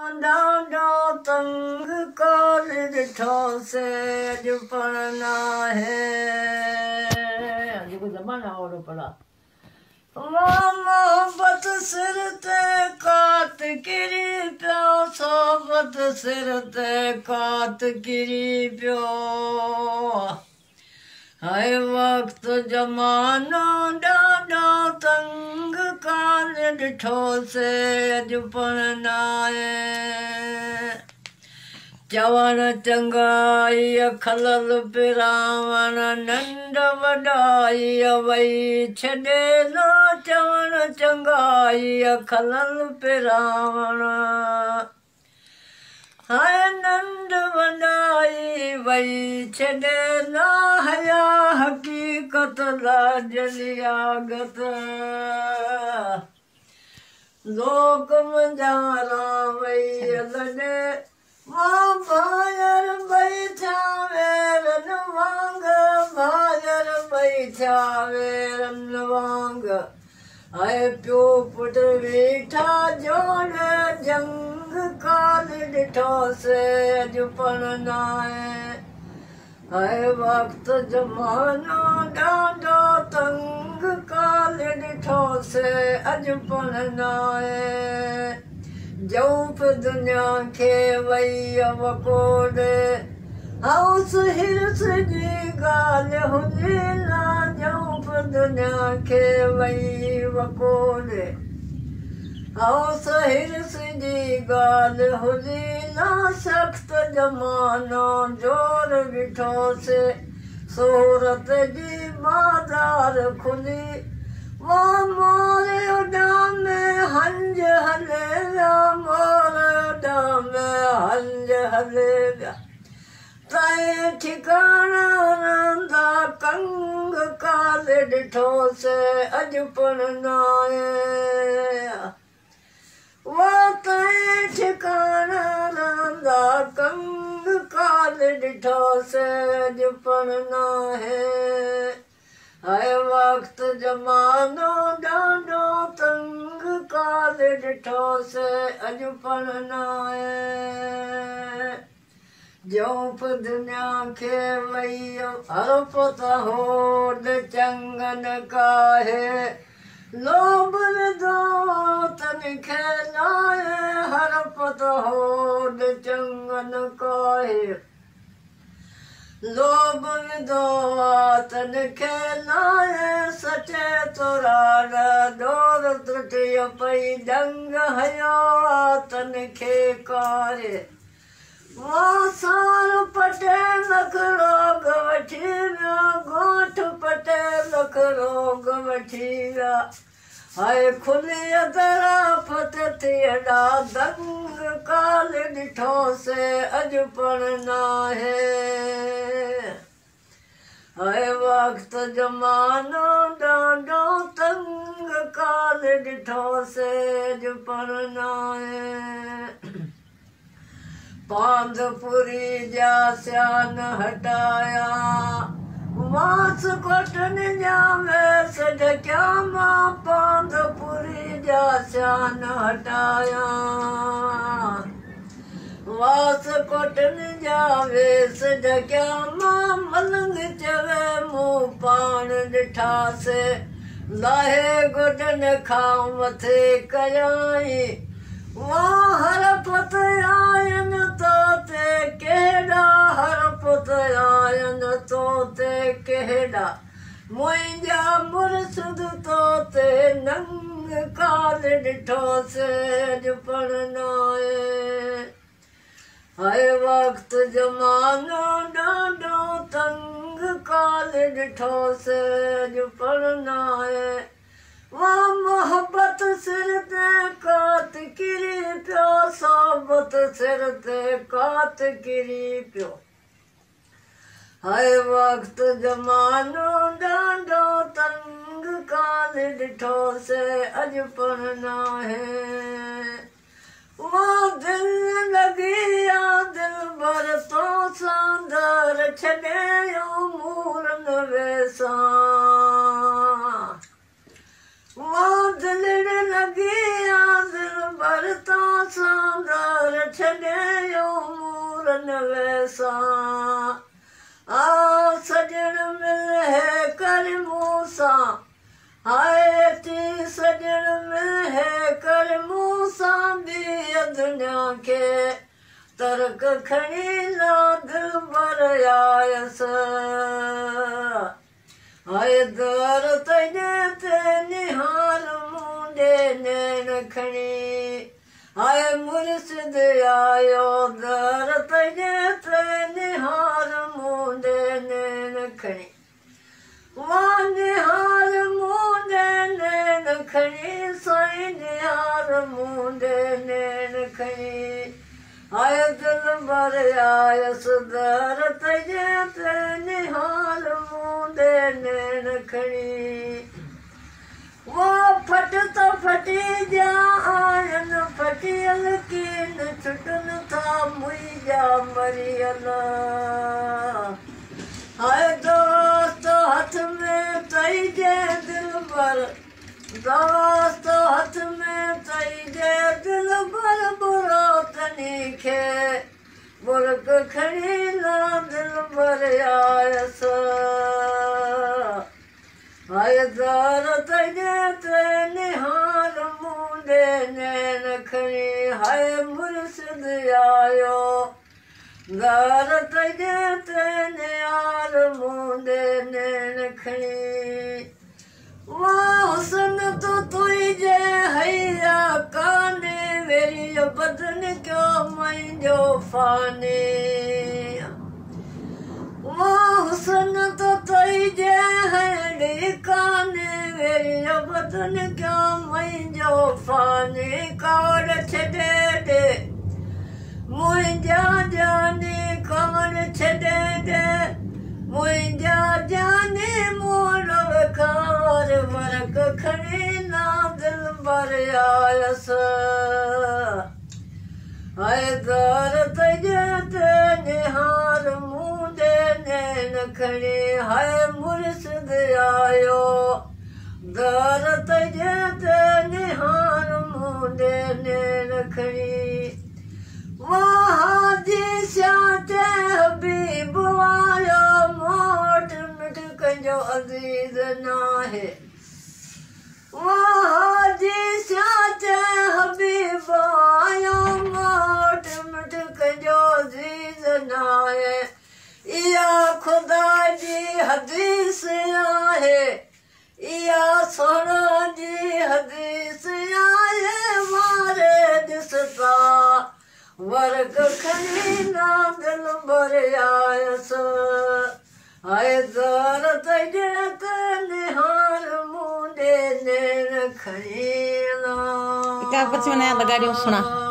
ॾाढो तंग काल ॾिठो से अॼु पढ़ना है जेको ज़माना ओड़ो पढ़ा मोहब्बत सिर ते कात किरी पियो सोबत सिर ते कात किरी पियो हाय वक्त ज़मानो ॾाढो तंग काल ॾिठो से अॼु पढ़ना है चवण चंगाई खलल पिरावण नंढ वॾाई वई छॾे लो चवण चंगाई खलल पिरावण हाय नंढ वॾाई वई छॾे लो हया हक़ीक़त लाजलियागत लोक मंझारा वई लॾे मां भायर बैठा वेरन वांग भायर बैठा वेरन वांग आए प्यो पुट वेठा जोड़ जंग काल ॾिठो से अॼु पढ़ना है हाय वक्त ज़मानो ॾाढो तंग काल ॾिठो से अॼु पढ़ना है जऊं दुनिया खे वई वकोड़े हौस हिरस जी ॻाल्हि हुजे ना जऊं दुनिया खे वई वकोड़े हौस हिरस जी ॻाल्हि हुजे ना सख़्त ज़मानो जोर ॾिठो से सूरत जी बाज़ार खुली वो मोर उॾाम हंज हले विया मोर उॾाम हंज हले विया तंहिं ठिकाणा रहंदा कंग काल ॾिठो से अॼु पढ़ना वो तंहिं ठिकाणा रहंदा कंग काल ॾिठो से अॼु पढ़ना है हाय वक्त ज़मानो ॾाढो तंग काल ॾिठो से अॼु पढ़ना है जऊं दुनिया खे वई हरफ त होॾ चङन काहे लोभ विधो तन खे लाहे हरफ त होॾ चङन काहे लोभ विधो तन खे लाहे सचे तोराड़ डोर त्रुटिय पई डंग हयो तन खे कारे सार पटे लख रोग वठी विया गोठ पटे लख रोग वठी विया हाय खुली दराफ़त थियड़ा दंग काल ॾिठो से अॼु पढ़ना है हाय वक्त ज़मानो ॾाढो तंग काल ॾिठो से अॼु पढ़ना है पांधपुरी जा सियान हटाया वास कोटन जा वेस ढकिया मां पांधपुरी जा सियान हटाया वास कोटन जा वेस ढकिया मां मलंग चवे मूं पाण ॾिठा से लाहे गोॾन खां मथे कयाई वाह हरपत आयन तोते केड़ा हरपत आयन तोते केड़ा मुंहिंजा मुर्शद तोते नंग काल ॾिठो से अॼु पढ़ना हाय वक्त ज़मानो ॾाढो तंग काल ॾिठो से अॼु पढ़ना वाह मोहब्बत सिर ते कात किरी पियो सोबत सिर ते कात किरी पियो हाय वक्त ज़मानो ॾाढो तंग काल ॾिठो से अॼु पढ़ना है वो दिल लगी आ दिल भर तो सांदर छॾे मूरन वेसा वो दिल लगी आ दिल भर तो सांदर छॾियो मूरन वैसा आ सजण मिल है कर मूसा हाय ती सजण मिल है कर मूसा ॿी दुनिया खे तर्क खणी ना दिल भर आयस हाय दर तने ते निहार मुंडे नैन खणी हाय मुर्शिद आयो दर तने ते निहार मुंडे नैन खणी वाह निहार मुंडे नैन खणी साईं निहार मुंडे नैन खणी हाय दिल भर आयस दर तने ते निहार मुंडे नैन खणी वो फट तो फटी जा आयन फटियल कीन छुटन था मुईजा मरियल हाय दोस्त हाथ में तई जे दिल भर दोस्त हाथ में तई जे दिल भर बुरो तनी खे बुरक खणी ना दिल भर आयस हाय दर तने ते निहार मुंडे नैन खणी हाय मुर्शिद आयो दर तने ते निहार मुंडे नैन खणी वाह हुसन तो तुझे हैया काने मेरी बदन क्यों मुंहिंजो फाने वाह हुसन तो तुझे है काने मेरी बदन क्यों मुंहिंजो फाने कौन छॾे दे मुंहिंजा जाने कौन छॾे दे मुंहिंजा जाने मोर वखार वरक खणी ना दिल भर आयस हाय दर तने ते निहार मुंडे नैन खणी हाय मुर्शिद आयो दर तने ते निहार मुंडे नैन खणी वहाँ जी स्याते हबीब आयो मोट मिट कंजो अज़ीज़ नाहे वहाँ जी स्याते हबीब आयो मोट मिट कंजो अज़ीज़ नाहे इया खुदा जी हदीस आहे इया सोना जी हदीस आहे मारे ॾिसता वर्ग खणी ना दिल भर आयस हाय दर तने ते निहार मुंडे नैन खणी ना क्या कुछ मैंने लगा रही हूँ सुना